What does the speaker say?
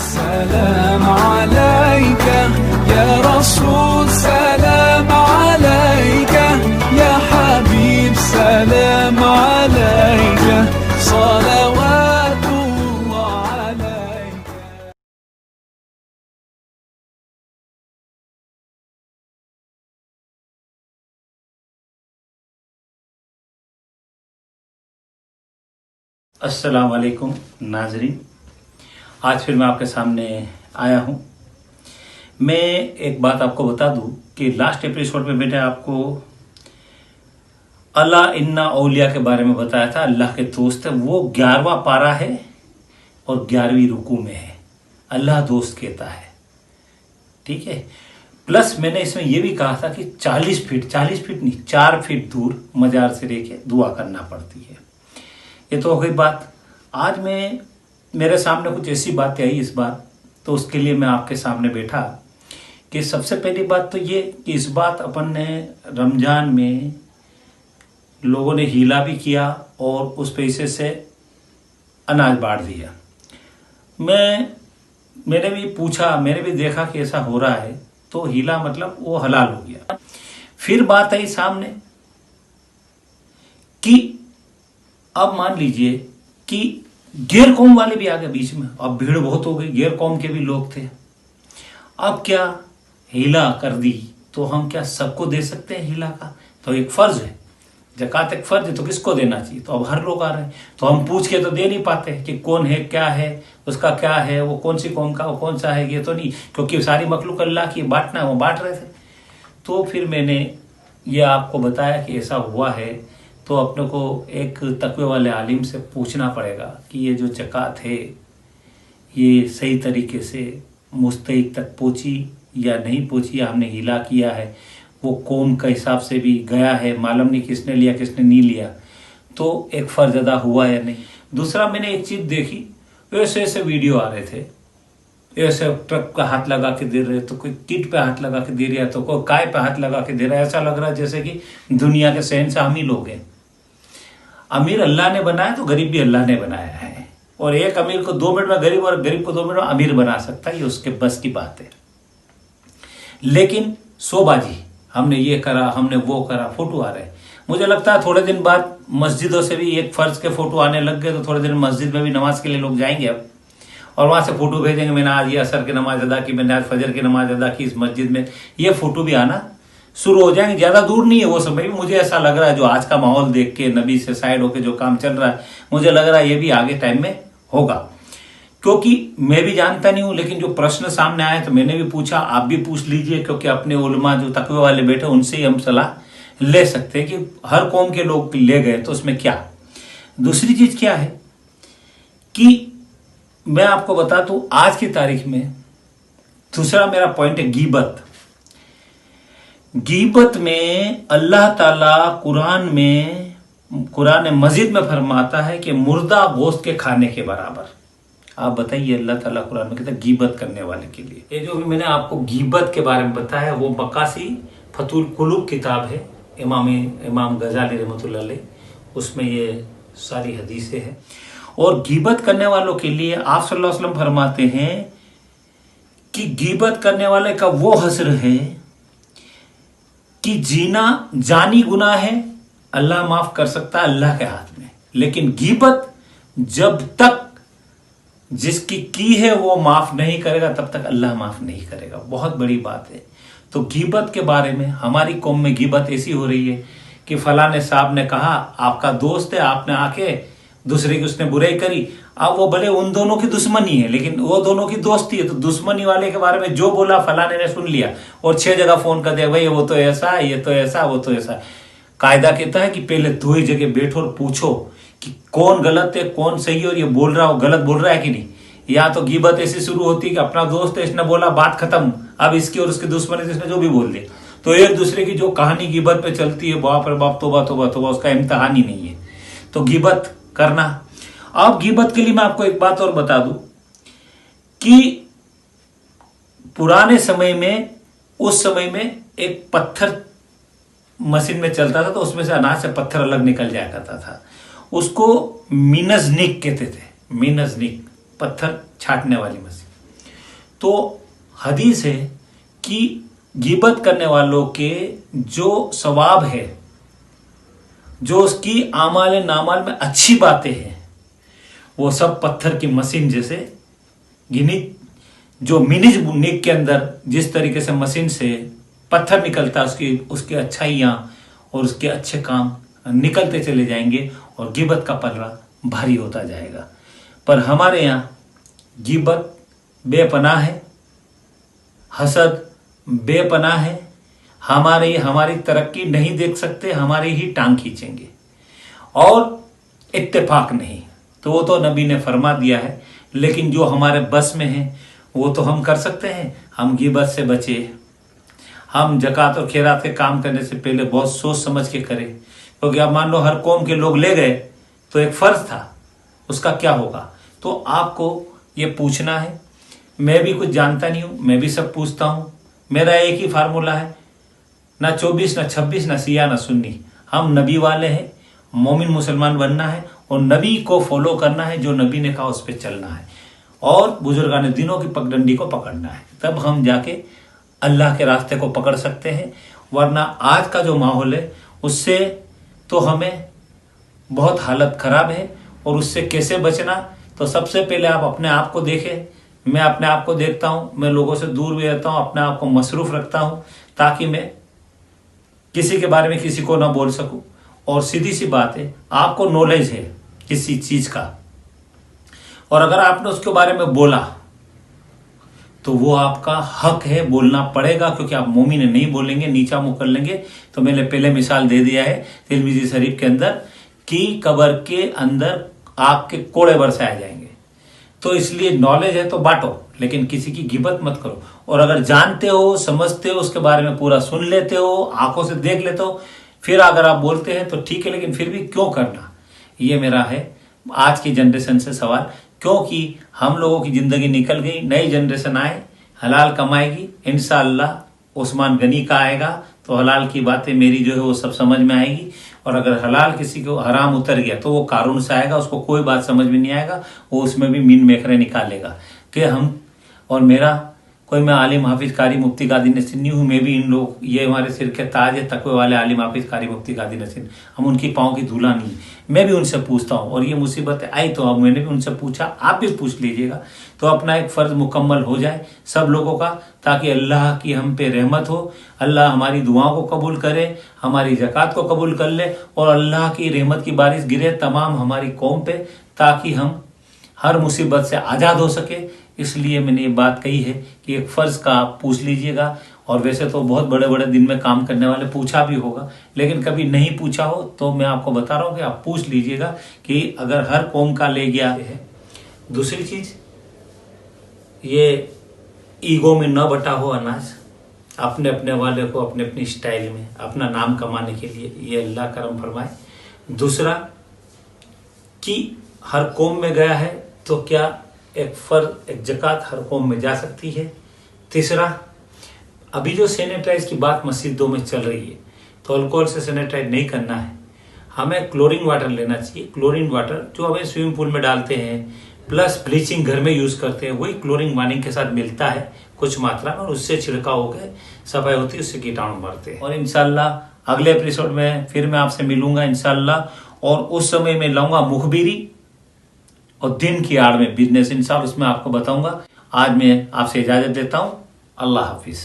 सलाम अलैका या रसूल सलाम अलैका या हबीब सलाम अलैका सलावतुल्लाह अलैका। अस्सलाम वालेकुम नाजरीन, आज फिर मैं आपके सामने आया हूँ। मैं एक बात आपको बता दूँ कि लास्ट एपिसोड में मैंने आपको अल्लाह इन्ना औलिया के बारे में बताया था। अल्लाह के दोस्त है, वो 11वां पारा है और 11वीं रुकू में है। अल्लाह दोस्त कहता है, ठीक है। प्लस मैंने इसमें यह भी कहा था कि 40 फीट नहीं 4 फीट दूर मजार से लेके दुआ करना पड़ती है। ये तो हो गई बात। आज मैं मेरे सामने कुछ ऐसी बातें आई इस बार, तो उसके लिए मैं आपके सामने बैठा कि सबसे पहली बात तो ये कि इस बात अपन ने रमज़ान में लोगों ने हीला भी किया और उस पैसे से अनाज बांट दिया। मैंने भी पूछा, मैंने भी देखा कि ऐसा हो रहा है, तो हीला मतलब वो हलाल हो गया। फिर बात आई सामने कि अब मान लीजिए कि गैर कौम वाले भी आ गए बीच में। अब भीड़ बहुत हो गई, गैर कौम के भी लोग थे। अब क्या हीला कर दी तो हम क्या सबको दे सकते हैं हीला का? तो एक फर्ज है, ज़कात एक फर्ज है, तो किसको देना चाहिए? तो अब हर लोग आ रहे हैं, तो हम पूछ के तो दे नहीं पाते कि कौन है, क्या है, उसका क्या है, वो कौन सी कौम का, वो कौन सा है, ये तो नहीं, क्योंकि सारी मखलूक अल्लाह की, बांटना है, वो बांट रहे थे। तो फिर मैंने ये आपको बताया कि ऐसा हुआ है, तो अपने को एक तकवे वाले आलिम से पूछना पड़ेगा कि ये जो ज़कात है ये सही तरीके से मुस्तहिक तक पहुँची या नहीं पहुँची, या हमने हीला किया है, वो कौम के हिसाब से भी गया है, मालूम नहीं किसने लिया किसने नहीं लिया, तो एक फ़र्ज अदा हुआ या नहीं। दूसरा, मैंने एक चीज़ देखी, ऐसे ऐसे वीडियो आ रहे थे, ऐसे ट्रक का हाथ लगा के दे रहे, तो कोई किट पे हाथ लगा के दे रहा है, तो कोई काय पे हाथ लगा के दे रहा है। ऐसा लग रहा है जैसे कि दुनिया के शहंशाह हम ही लोग हैं। अमीर अल्लाह ने बनाया तो गरीब भी अल्लाह ने बनाया है, और एक अमीर को 2 मिनट में गरीब और गरीब को 2 मिनट में अमीर बना सकता है, ये उसके बस की बात है। लेकिन शोबाजी, हमने ये करा, हमने वो करा, फोटो आ रहे। मुझे लगता है थोड़े दिन बाद मस्जिदों से भी एक फर्ज के फोटो आने लग गए, तो थोड़े दिन मस्जिद में भी नमाज के लिए लोग जाएंगे अब, और वहां से फोटो भेजेंगे, मैंने आज ये असर की नमाज अदा की, मैंने आज फजर की नमाज अदा की इस मस्जिद में। ये फोटो भी आना शुरू हो जाएंगे। ज्यादा दूर नहीं है वो समय भी। मुझे ऐसा लग रहा है, जो आज का माहौल देख के, नबी से साइड होके जो काम चल रहा है, मुझे लग रहा है ये भी आगे टाइम में होगा। क्योंकि मैं भी जानता नहीं हूं, लेकिन जो प्रश्न सामने आए तो मैंने भी पूछा, आप भी पूछ लीजिए, क्योंकि अपने उलमा जो तकवे वाले बैठे उनसे ही हम सलाह ले सकते हैं कि हर कौम के लोग ले गए तो उसमें क्या। दूसरी चीज क्या है कि मैं आपको बता दूं, आज की तारीख में दूसरा मेरा पॉइंट है गीबत। गीबत में अल्लाह ताला कुरान मजीद में फरमाता है कि मुर्दा गोश्त के खाने के बराबर। आप बताइए, अल्लाह ताला कुरान में कहता है गीबत करने वाले के लिए। ये जो भी मैंने आपको गीबत के बारे में बताया, वो मकासी फतुल कुलूब किताब है इमाम गजाली रहमतुल्लाह अलैह, उसमें ये सारी हदीसें हैं। और गीबत करने वालों के लिए आप सल्लल्लाहु अलैहि वसल्लम फरमाते हैं कि गीबत करने वाले का वो हस्र है कि जीना जानी गुनाह है, अल्लाह माफ कर सकता है, अल्लाह के हाथ में। लेकिन गीबत जब तक जिसकी की है वो माफ नहीं करेगा, तब तक अल्लाह माफ नहीं करेगा। बहुत बड़ी बात है। तो गीबत के बारे में हमारी कौम में गीबत ऐसी हो रही है कि फलाने साहब ने कहा, आपका दोस्त है, आपने आके दूसरे की उसने बुराई करी। अब वो भले उन दोनों की दुश्मनी है, लेकिन वो दोनों की दोस्ती है, तो दुश्मनी वाले के बारे में जो बोला फलाने ने सुन लिया और 6 जगह फोन कर दिया, भाई वो तो ऐसा, ये तो ऐसा, वो तो ऐसा। कायदा कहता है कि पहले 2 ही जगह बैठो और पूछो कि कौन गलत है कौन सही है, और ये बोल रहा हो गलत बोल रहा है कि नहीं। या तो गीबत ऐसी शुरू होती है कि अपना दोस्त है, इसने बोला, बात खत्म, अब इसकी और उसकी दुश्मनी, इसने जो भी बोल दिया, तो एक दूसरे की जो कहानी गीबत पे चलती है, बाप रे बाप, तोबा तोबा तोबा, उसका इम्तिहान ही नहीं है। तो गीबत करना। अब गीबत के लिए मैं आपको एक बात और बता दूं कि पुराने समय में, उस समय में एक पत्थर मशीन में चलता था, तो उसमें से अनाज से पत्थर अलग निकल जाया करता था। उसको मीनजनिक कहते थे। मीनजनिक, पत्थर छाटने वाली मशीन। तो हदीस है कि गीबत करने वालों के जो सवाब है, जो उसकी आमाल नामाल में अच्छी बातें हैं, वो सब पत्थर की मशीन जैसे गिनी, जो मिनिज नेक के अंदर जिस तरीके से मशीन से पत्थर निकलता है, उसकी अच्छाइयाँ और उसके अच्छे काम निकलते चले जाएंगे और गिबत का पलड़ा भारी होता जाएगा। पर हमारे यहाँ गिबत बेपनाह है, हसद बेपनाह है, हमारी तरक्की नहीं देख सकते, हमारी ही टांग खींचेंगे और इत्तेफाक नहीं। तो वो तो नबी ने फरमा दिया है, लेकिन जो हमारे बस में है वो तो हम कर सकते हैं। हम गिबत से बचे, हम ज़कात और खैरात के काम करने से पहले बहुत सोच समझ के करें, क्योंकि अब मान लो हर कौम के लोग ले गए तो एक फ़र्ज था, उसका क्या होगा। तो आपको ये पूछना है। मैं भी कुछ जानता नहीं हूँ, मैं भी सब पूछता हूँ। मेरा एक ही फार्मूला है, ना 24 ना 26 ना सिया ना सुन्नी, हम नबी वाले हैं। मोमिन मुसलमान बनना है और नबी को फॉलो करना है, जो नबी ने कहा उस पर चलना है और बुजुर्गान दिनों की पगडंडी को पकड़ना है, तब हम जाके अल्लाह के रास्ते को पकड़ सकते हैं। वरना आज का जो माहौल है उससे तो हमें बहुत हालत खराब है। और उससे कैसे बचना, तो सबसे पहले आप अपने आप को देखें। मैं अपने आप को देखता हूँ, मैं लोगों से दूर भी रहता हूँ, अपने आप को मसरूफ रखता हूँ ताकि मैं किसी के बारे में किसी को ना बोल सकूं। और सीधी सी बात है, आपको नॉलेज है किसी चीज का और अगर आपने उसके बारे में बोला तो वो आपका हक है, बोलना पड़ेगा, क्योंकि आप मोमिन नहीं बोलेंगे, नीचा मुंह कर लेंगे। तो मैंने पहले मिसाल दे दिया है तिरमिज़ी शरीफ के अंदर कि कब्र के अंदर आग के कोड़े बरसाए जाएंगे। तो इसलिए नॉलेज है तो बांटो, लेकिन किसी की गिबत मत करो। और अगर जानते हो, समझते हो, उसके बारे में पूरा सुन लेते हो, आंखों से देख लेते हो, फिर अगर आप बोलते हैं तो ठीक है, लेकिन फिर भी क्यों करना, ये मेरा है आज की जनरेशन से सवाल। क्योंकि हम लोगों की जिंदगी निकल गई, नई जनरेशन आए, हलाल कमाएगी, इंशाअल्लाह उस्मान गनी का आएगा तो हलाल की बातें मेरी जो है वो सब समझ में आएगी। और अगर हलाल किसी को हराम उतर गया तो वो कारून से आएगा, उसको कोई बात समझ में नहीं आएगा, वो उसमें भी मीन मेखरे निकालेगा कि हम और मेरा कोई मैं आलिम हाफिज कारी मुफ्ती गादी नसीन नहीं हूँ। मैं भी इन लोग, ये हमारे सिर के ताज है तकवे वाले आलिम हाफिज कारी मुफ्ती गादी नसीन, हम उनकी पाँव की धूला नहीं। मैं भी उनसे पूछता हूँ और ये मुसीबत आई तो अब मैंने भी उनसे पूछा, आप भी पूछ लीजिएगा, तो अपना एक फ़र्ज मुकम्मल हो जाए सब लोगों का, ताकि अल्लाह की हम पे रहमत हो, अल्लाह हमारी दुआओं को कबूल करे, हमारी ज़कात को कबूल कर ले और अल्लाह की रहमत की बारिश गिरे तमाम हमारी कौम पे, ताकि हम हर मुसीबत से आज़ाद हो सके। इसलिए मैंने ये बात कही है कि एक फ़र्ज़ का आप पूछ लीजिएगा। और वैसे तो बहुत बड़े बड़े दिन में काम करने वाले पूछा भी होगा, लेकिन कभी नहीं पूछा हो तो मैं आपको बता रहा हूँ कि आप पूछ लीजिएगा कि अगर हर कौम का ले गया है। दूसरी चीज़, ये ईगो में न बटा हो अनाज, अपने अपने वाले को अपने अपनी स्टाइल में अपना नाम कमाने के लिए, ये अल्लाह करम फरमाए। दूसरा कि हर कौम में गया है तो क्या एक फ़र्ज, एक ज़कात हर कौम में जा सकती है। तीसरा, अभी जो सैनिटाइज की बात मस्जिदों में चल रही है, तो अल्कोहल से सैनिटाइज नहीं करना है, हमें क्लोरीन वाटर लेना चाहिए। क्लोरीन वाटर जो हमें स्विमिंग पूल में डालते हैं प्लस ब्लीचिंग घर में यूज़ करते हैं, वही क्लोरीन वार्निंग के साथ मिलता है कुछ मात्रा में, और उससे छिड़काव होकर सफाई होती है, उससे कीटाणु मरते हैं। और इंशाल्लाह अगले एपिसोड में फिर मैं आपसे मिलूंगा इंशाल्लाह, और उस समय मैं लाऊंगा मुखबिरी और दिन की आड़ में बिजनेस इंशाल्लाह, उसमें आपको बताऊंगा। आज मैं आपसे इजाजत देता हूं। अल्लाह हाफिज।